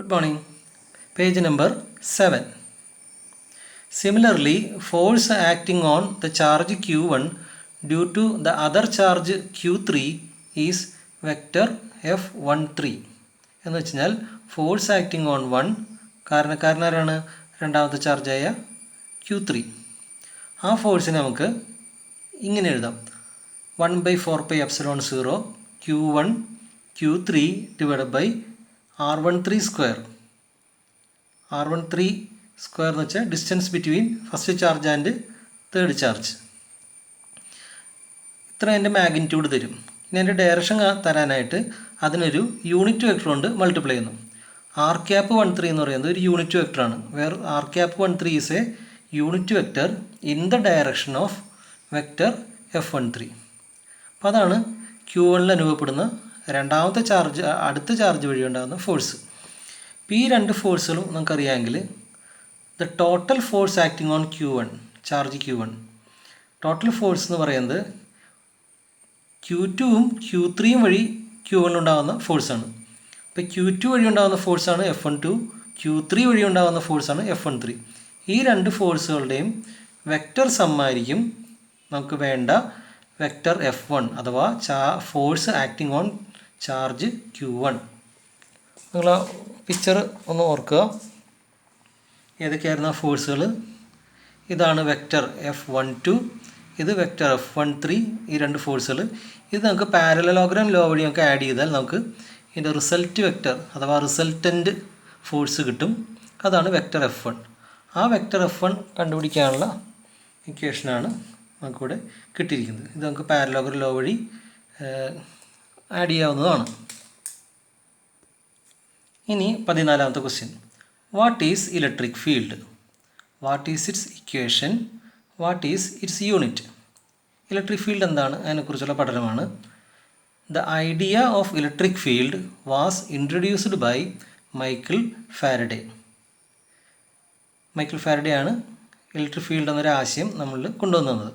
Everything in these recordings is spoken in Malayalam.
Good morning. Page number 7. Similarly, force acting on the charge q1 due to the other charge q3 is vector f13. എന്ന് വെച്ചാൽ ഫോഴ്സ് ആക്ടിങ് ഓൺ 1 കാരണക്കാരനാരാണ് രണ്ടാമത്തെ ചാർജായ q3. ആ ഫോഴ്സിനെ നമുക്ക് ഇങ്ങനെ എഴുതാം. 1/4πε0 q1 q3 divided by r13 square. r13 square എന്ന് വെച്ചാൽ distance between first charge and third charge. ഇത്ര എൻ്റെ മാഗ്നിറ്റ്യൂഡ് തരും. ഇനി എൻ്റെ ഡയറക്ഷൻ തരാനായിട്ട് അതിനൊരു യൂണിറ്റ് വെക്ടർ കൊണ്ട് മൾട്ടിപ്ലൈ ചെയ്യുന്നു. ആർ ക്യാപ്പ് 13 എന്ന് പറയുന്നത് ഒരു യൂണിറ്റ് വെക്ടറാണ്. Where R cap 13 is a unit vector in the direction of vector f13. അപ്പോൾ അതാണ് q1 അനുഭവപ്പെടുന്ന രണ്ടാമത്തെ ചാർജ്, അടുത്ത ചാർജ് വഴി ഉണ്ടാകുന്ന ഫോഴ്സ്. ഇപ്പോൾ ഈ രണ്ട് ഫോഴ്സുകളും നമുക്കറിയാമെങ്കിൽ the total force acting on q1, charge q1, total force എന്ന് പറയുന്നത് q2ഉം q3യും വഴി q1 ഉണ്ടാകുന്ന ഫോഴ്സാണ്. ഇപ്പോൾ q2 വഴി ഉണ്ടാകുന്ന ഫോഴ്സാണ് f12, q3 വഴി ഉണ്ടാകുന്ന ഫോഴ്സാണ് f13. ഈ രണ്ട് ഫോഴ്സുകളുടെയും വെക്റ്റർ സമ്മായിരിക്കും നമുക്ക് വേണ്ട വെക്റ്റർ f1 അഥവാ force acting on charge q1. നിങ്ങൾ ആ പിക്ചർ ഒന്ന് ഓർക്കുക. ഏതൊക്കെയായിരുന്നു ആ ഫോഴ്സുകൾ? ഇതാണ് വെക്റ്റർ f12, ഇത് വെക്റ്റർ f13, ഈ രണ്ട് ഫോഴ്സുകൾ. ഇത് നമുക്ക് പാരലലോഗ്രാം ലോ വഴി നമുക്ക് ആഡ് ചെയ്താൽ നമുക്ക് ഇതിൻ്റെ റിസൾട്ട് വെക്റ്റർ അഥവാ റിസൾട്ടൻ്റ് ഫോഴ്സ് കിട്ടും. അതാണ് വെക്റ്റർ f1. ആ വെക്റ്റർ f1 കണ്ടുപിടിക്കാനുള്ള ഇക്വേഷനാണ് നമുക്കിവിടെ കിട്ടിയിരിക്കുന്നത്. ഇത് നമുക്ക് പാരലലോഗ്രാം ലോ വഴി ആഡ് ചെയ്യാവുന്നതാണ്. ഇനി 14ാമത്തെ question. What is electric field? What is its equation? What is its unit? Electric field എന്താണ്? അതിനെക്കുറിച്ചുള്ള പഠനമാണ്. The idea of electric field was introduced by Michael Faraday. Michael Faraday ആണ് ഇലക്ട്രിക് ഫീൽഡ് എന്നൊരു ആശയം നമ്മളിൽ കൊണ്ടുവന്നത്.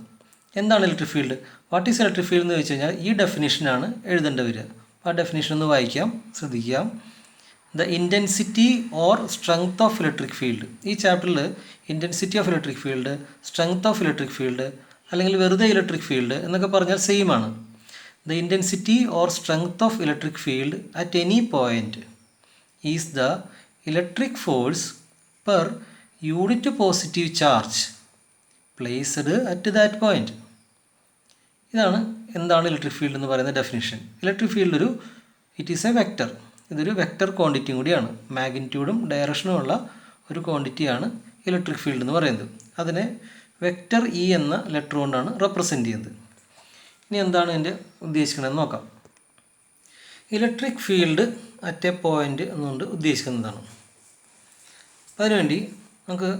എന്താണ് electric field? What is electric field എന്ന് ചോദിച്ചു കഴിഞ്ഞാൽ ഈ ഡെഫിനിഷനാണ് എഴുതേണ്ടി വരിക. ആ ഡെഫിനിഷൻ ഒന്ന് വായിക്കാം, ശ്രദ്ധിക്കാം. The intensity or strength of electric field. ഈ ചാപ്റ്ററിൽ intensity of electric field, strength of electric field അല്ലെങ്കിൽ വെറുതെ ഇലക്ട്രിക് ഫീൽഡ് എന്നൊക്കെ പറഞ്ഞാൽ സെയിം ആണ്. The intensity or strength of electric field at any point is the electric force per unit positive charge placed at that point. ഇതാണ് എന്താണ് ഇലക്ട്രിക് ഫീൽഡ് എന്ന് പറയുന്ന definition. Electric field it is A vector. ഇതൊരു വെക്റ്റർ ക്വാണ്ടിറ്റിയും കൂടിയാണ്. മാഗ്നിറ്റ്യൂഡും ഡയറക്ഷനും ഉള്ള ഒരു ക്വാണ്ടിറ്റിയാണ് ഇലക്ട്രിക് ഫീൽഡ് എന്ന് പറയുന്നത്. അതിനെ വെക്റ്റർ ഇ എന്ന ലെറ്റർ കൊണ്ടാണ് റെപ്രസെൻ്റ് ചെയ്യുന്നത്. ഇനി എന്താണ് ഇതിൻ്റെ ഉദ്ദേശിക്കുന്നതെന്ന് നോക്കാം. Electric field at A point എന്നുകൊണ്ട് ഉദ്ദേശിക്കുന്നതാണ്. അതിനുവേണ്ടി നമുക്ക്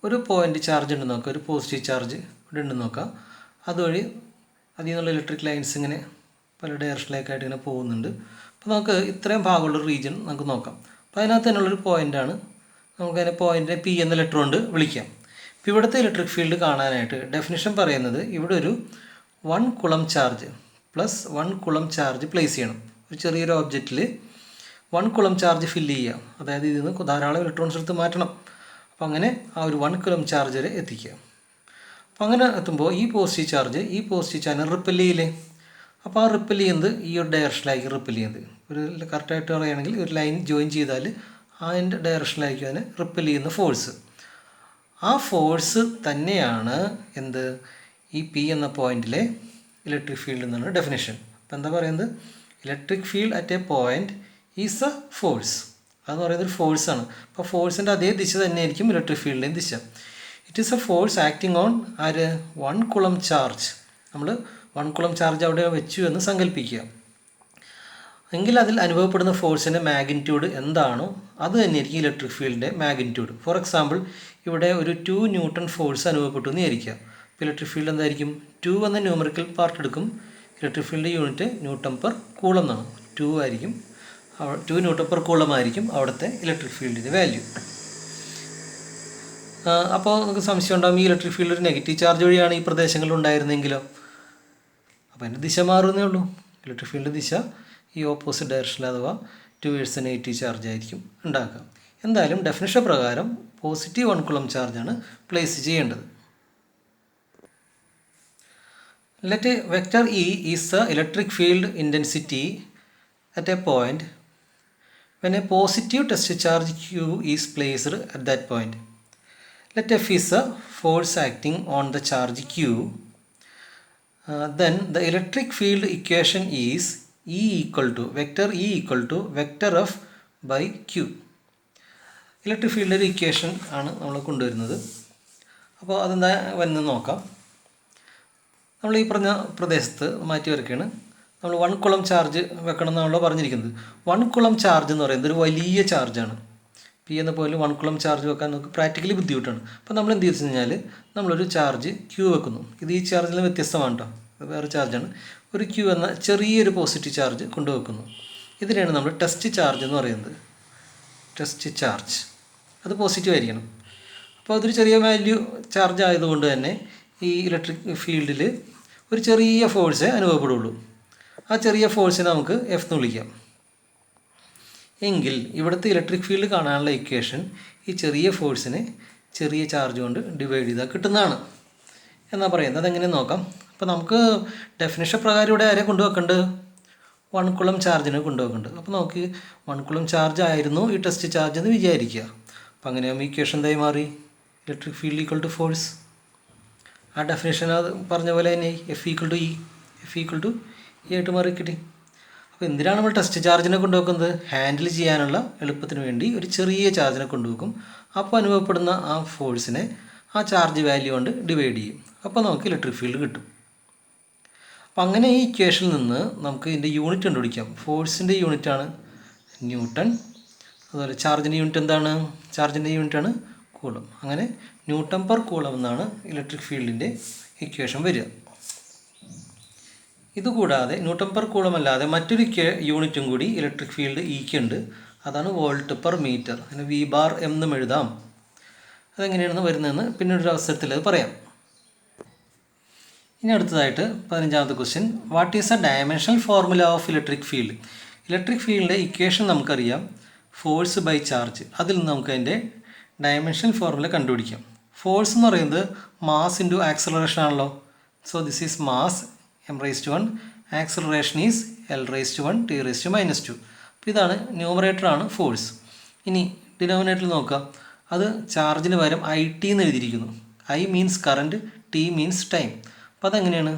ഒരു പോയിൻ്റ് ചാർജ് ഉണ്ടെന്ന് നോക്കാം, ഒരു പോസിറ്റീവ് ചാർജ് ഇവിടെ ഉണ്ടെന്ന് നോക്കാം. അതുവഴി അതിൽ നിന്നുള്ള ഇലക്ട്രിക് ലൈൻസ് ഇങ്ങനെ പല ഡയറക്ഷനിലേക്കായിട്ട് ഇങ്ങനെ പോകുന്നുണ്ട്. അപ്പോൾ നമുക്ക് ഇത്രയും ഭാഗമുള്ളൊരു റീജിയൻ നമുക്ക് നോക്കാം. അപ്പോൾ അതിനകത്ത് തന്നെയുള്ളൊരു പോയിൻ്റാണ്. നമുക്കതിനെ പോയിൻറ്റിനെ പി എന്ന ലെറ്റർ കൊണ്ട് വിളിക്കാം. ഇപ്പോൾ ഇവിടുത്തെ ഇലക്ട്രിക് ഫീൽഡ് കാണാനായിട്ട് ഡെഫിനിഷൻ പറയുന്നത് ഇവിടെ ഒരു 1 കുളം ചാർജ് പ്ലസ് 1 കുളം ചാർജ് പ്ലേസ് ചെയ്യണം. ഒരു ചെറിയൊരു ഓബ്ജക്റ്റിൽ 1 കുളം ചാർജ് ഫില്ല് ചെയ്യുക, അതായത് ഇതിൽ നിന്ന് ധാരാളം ഇലക്ട്രോൺസ് എടുത്ത് മാറ്റണം. അപ്പോൾ അങ്ങനെ ആ ഒരു 1 കുളം ചാർജ് വരെ എത്തിക്കുക. അപ്പോൾ അങ്ങനെ എത്തുമ്പോൾ ഈ പോസിറ്റീവ് ചാർജ് റിപ്പൽ ചെയ്യില്ലേ? അപ്പോൾ ആ റിപ്പൽ ചെയ്യുന്നത് ഈ ഒരു ഡയറക്ഷനിലായിരിക്കും റിപ്പൽ ചെയ്യുന്നത്. ഒരു കറക്റ്റായിട്ട് പറയുകയാണെങ്കിൽ ഒരു ലൈൻ ജോയിൻ ചെയ്താൽ അതിൻ്റെ ഡയറക്ഷനിലായിരിക്കും അതിനെ റിപ്പൽ ചെയ്യുന്ന ഫോഴ്സ്. ആ ഫോഴ്സ് തന്നെയാണ് എന്ത് ഈ പി എന്ന പോയിൻറ്റിലെ ഇലക്ട്രിക് ഫീൽഡ് എന്നാണ് ഡെഫിനേഷൻ. അപ്പോൾ എന്താ പറയുന്നത്? Electric field at A point is A force. അതെന്ന് പറയുന്നത് ഒരു ഫോഴ്സാണ്. അപ്പോൾ ഫോഴ്സിൻ്റെ അതേ ദിശ തന്നെയായിരിക്കും ഇലക്ട്രിക് ഫീൽഡിൻ്റെയും ദിശ. It is A force acting on 1 കുളം ചാർജ്. നമ്മൾ 1 കുളം ചാർജ് അവിടെ വെച്ചു എന്ന് സങ്കല്പിക്കുക. എങ്കിൽ അതിൽ അനുഭവപ്പെടുന്ന ഫോഴ്സിൻ്റെ മാഗ്നിറ്റ്യൂഡ് എന്താണോ അത് തന്നെയായിരിക്കും ഇലക്ട്രിക് ഫീൽഡിൻ്റെ മാഗ്നിറ്റ്യൂഡ്. ഫോർ എക്സാമ്പിൾ ഇവിടെ ഒരു 2 ന്യൂട്ടൺ ഫോഴ്സ് അനുഭവപ്പെട്ടു എന്ന് വിചാരിക്കുക. അപ്പോൾ ഇലക്ട്രിക് ഫീൽഡ് എന്തായിരിക്കും? 2 എന്ന ന്യൂമറിക്കൽ പാർട്ട് എടുക്കും. Electric field unit newton per coulomb എന്നാണ്. 2 ആയിരിക്കും, 2 ന്യൂട്ടൺ പെർ കൂളം ആയിരിക്കും അവിടുത്തെ ഇലക്ട്രിക് ഫീൽഡിൻ്റെ വാല്യൂ. അപ്പോൾ നമുക്ക് സംശയം ഉണ്ടാകും, ഈ ഇലക്ട്രിക് ഫീൽഡ് ഒരു നെഗറ്റീവ് ചാർജ് വഴിയാണ് ഈ പ്രദേശങ്ങളിൽ ഉണ്ടായിരുന്നെങ്കിലോ? അപ്പോൾ അതിൻ്റെ ദിശ മാറുന്നേ ഉള്ളൂ. ഇലക്ട്രിക് ഫീൽഡ് ദിശ ഈ ഓപ്പോസിറ്റ് ഡയറക്ഷനിൽ അഥവാ ടുവേഴ്സ് നെഗറ്റീവ് ചാർജ് ആയിരിക്കും ഉണ്ടാക്കുക. എന്തായാലും ഡെഫിനിഷൻ പ്രകാരം പോസിറ്റീവ് 1 കുളം ചാർജാണ് പ്ലേസ് ചെയ്യേണ്ടത്. Let a vector E is the electric field intensity at a point when a positive test charge Q is placed at that point. Let F is the force acting on the charge Q. Then the electric field equation is E equal to vector F by Q. Electric ഫീൽഡിൻ്റെ ഒരു ഇക്വേഷൻ ആണ് നമ്മൾ കൊണ്ടുവരുന്നത്. അപ്പോൾ അതെന്താ വന്ന് നോക്കാം. നമ്മൾ ഈ പറഞ്ഞ പ്രദേശത്ത് മാറ്റി വരയ്ക്കുകയാണ്. നമ്മൾ 1 കുളം ചാർജ് വെക്കണം എന്നാണല്ലോ പറഞ്ഞിരിക്കുന്നത്. 1 കുളം ചാർജ് എന്ന് പറയുന്നത് ഒരു വലിയ ചാർജാണ്. പി എന്ന പോലെ 1 കുളം ചാർജ് വെക്കാൻ നമുക്ക് പ്രാക്ടിക്കലി ബുദ്ധിമുട്ടാണ്. അപ്പോൾ നമ്മൾ എന്ത് ചെയ്തു കഴിഞ്ഞാൽ നമ്മളൊരു ചാർജ് ക്യൂ വെക്കുന്നു. ഇത് ഈ ചാർജിൽ നിന്ന് വ്യത്യസ്തമാണ് കേട്ടോ, വേറെ ചാർജാണ്. ഒരു ക്യൂ എന്ന ചെറിയൊരു പോസിറ്റീവ് ചാർജ് കൊണ്ടുവെക്കുന്നു. ഇതിനെയാണ് നമ്മൾ ടെസ്റ്റ് ചാർജ് എന്ന് പറയുന്നത്. ടെസ്റ്റ് ചാർജ് അത് പോസിറ്റീവ് ആയിരിക്കണം. അപ്പോൾ അതൊരു ചെറിയ വാല്യൂ ചാർജ് ആയതുകൊണ്ട് തന്നെ ഈ ഇലക്ട്രിക് ഫീൽഡിൽ ഒരു ചെറിയ ഫോഴ്സേ അനുഭവപ്പെടുള്ളൂ. ആ ചെറിയ ഫോഴ്സിനെ നമുക്ക് എഫ് എന്ന് വിളിക്കാം. എങ്കിൽ ഇവിടുത്തെ ഇലക്ട്രിക് ഫീൽഡ് കാണാനുള്ള ഇക്വേഷൻ ഈ ചെറിയ ഫോഴ്സിനെ ചെറിയ ചാർജ് കൊണ്ട് ഡിവൈഡ് ചെയ്താൽ കിട്ടുന്നതാണ് എന്നാണ് പറയുന്നത്. അതെങ്ങനെ നോക്കാം. അപ്പോൾ നമുക്ക് ഡെഫിനിഷൻ പ്രകാരം ഇവിടെ ആരെ കൊണ്ടുവെക്കേണ്ടത്? 1 കുളം ചാർജിനെ കൊണ്ടുവെക്കേണ്ടത്. അപ്പോൾ നമുക്ക് 1 കുളം ചാർജ് ആയിരുന്നു ഈ ടെസ്റ്റ് ചാർജ് എന്ന് വിചാരിക്കുക. അപ്പോൾ അങ്ങനെ ആകുമ്പോൾ ഇക്വേഷൻ എന്തായി മാറി? Electric field equal to force. ആ ഡെഫിനേഷൻ അത് പറഞ്ഞ പോലെ തന്നെ എഫ് ഈക്വൽ ടു ഇ ആയിട്ട് മാറി കിട്ടി. അപ്പോൾ എന്തിനാണ് നമ്മൾ ടെസ്റ്റ് ചാർജിനെ കൊണ്ടുവെക്കുന്നത്? ഹാൻഡിൽ ചെയ്യാനുള്ള എളുപ്പത്തിന് വേണ്ടി ഒരു ചെറിയ ചാർജിനെ കൊണ്ടുവെക്കും. അപ്പോൾ അനുഭവപ്പെടുന്ന ആ ഫോഴ്സിനെ ആ ചാർജ് വാല്യൂ കൊണ്ട് ഡിവൈഡ് ചെയ്യും. അപ്പോൾ നമുക്ക് ഇലക്ട്രിക് ഫീൽഡ് കിട്ടും. അപ്പോൾ അങ്ങനെ ഈ ഇക്വേഷനിൽ നിന്ന് നമുക്ക് ഇതിൻ്റെ യൂണിറ്റ് കണ്ടുപിടിക്കാം. ഫോഴ്സിൻ്റെ യൂണിറ്റാണ് ന്യൂട്ടൺ. അതുപോലെ ചാർജിൻ്റെ യൂണിറ്റ് എന്താണ്? ചാർജിൻ്റെ യൂണിറ്റാണ് കൂളം. അങ്ങനെ ന്യൂട്ടൺ പെർ കൂളം എന്നാണ് ഇലക്ട്രിക് ഫീൽഡിൻ്റെ ഇക്വേഷൻ വരിക. ഇതുകൂടാതെ ന്യൂട്ടൺ പെർ കൂളം അല്ലാതെ മറ്റൊരു യൂണിറ്റും കൂടി ഇലക്ട്രിക് ഫീൽഡ് ഈക്കുണ്ട്. അതാണ് വോൾട്ട് പെർ മീറ്റർ. അതിന് വി ബാർ എന്നും എഴുതാം. അതെങ്ങനെയാണ് വരുന്നതെന്ന് പിന്നീടൊരു അവസരത്തിൽ അത് പറയാം. ഇനി അടുത്തതായിട്ട് 15ാമത്തെ question. What is a dimensional formula of electric field? Electric ഫീൽഡിൻ്റെ ഇക്വേഷൻ നമുക്കറിയാം, ഫോഴ്സ് ബൈ ചാർജ്. അതിൽ നിന്ന് നമുക്ക് അതിൻ്റെ ഡയമെൻഷണൽ ഫോർമുല കണ്ടുപിടിക്കാം. ഫോഴ്സ് എന്ന് പറയുന്നത് മാസ് ഇൻറ്റു ആക്സലറേഷൻ ആണല്ലോ. So this is mass m⁻⁴. Acceleration is l⁻⁴ t⁻². അപ്പോൾ ഇതാണ് ന്യൂമറേറ്ററാണ് ഫോഴ്സ്. ഇനി ഡിനോമിനേറ്ററിൽ നോക്കാം. അത് ചാർജിന് പകരം ഐ ടി എന്ന് എഴുതിയിരിക്കുന്നു. I means current, T means time. അപ്പോൾ അതെങ്ങനെയാണ്?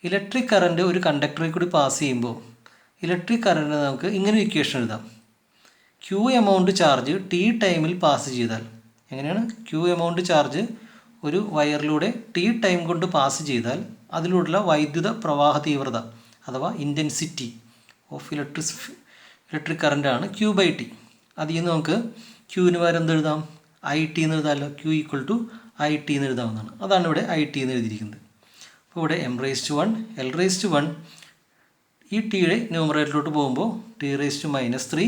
ഇലക്ട്രിക് കറൻറ്റ് ഒരു കണ്ടക്ടറിൽ കൂടി പാസ് ചെയ്യുമ്പോൾ ഇലക്ട്രിക് കറൻറ്റ് നമുക്ക് ഇങ്ങനെ ഇക്വേഷൻ എഴുതാം. ക്യൂ എമൗണ്ട് ചാർജ് ടി ടൈമിൽ പാസ് ചെയ്താൽ. എങ്ങനെയാണ്? ക്യൂ എമൗണ്ട് ചാർജ് ഒരു വയറിലൂടെ ടി ടൈം കൊണ്ട് പാസ് ചെയ്താൽ അതിലൂടെയുള്ള വൈദ്യുത പ്രവാഹ തീവ്രത അഥവാ ഇൻറ്റൻസിറ്റി ഓഫ് ഇലക്ട്രിക് കറൻറ്റാണ് ക്യൂ ബൈ ടി. അതിൽ നിന്ന് നമുക്ക് ക്യൂവിന് പകരം എന്തെഴുതാം? ഐ ടി എന്ന് എഴുതാമല്ലോ. Q equal to I T എന്ന് എഴുതാവുന്നതാണ്. അതാണ് ഇവിടെ ഐ ടി എന്ന് എഴുതിയിരിക്കുന്നത്. അപ്പോൾ ഇവിടെ m⁻⁴ l⁻⁴ ഈ ടിയുടെ ന്യൂമറേറ്ററിലോട്ട് പോകുമ്പോൾ t⁻³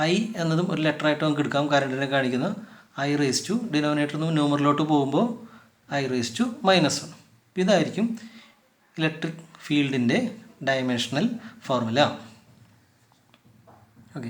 ഐ എന്നതും ഒരു ലെറ്ററായിട്ട് നമുക്ക് എടുക്കാം. കറണ്ടിനെ കാണിക്കുന്ന i⁻, ഡിനോമിനേറ്ററിൽ നിന്ന് ന്യൂമറിലോട്ട് പോകുമ്പോൾ i⁻⁻⁻. ഇതായിരിക്കും ഇലക്ട്രിക് ഫീൽഡിൻ്റെ ഡയമെൻഷണൽ ഫോർമുല. ഓക്കെ.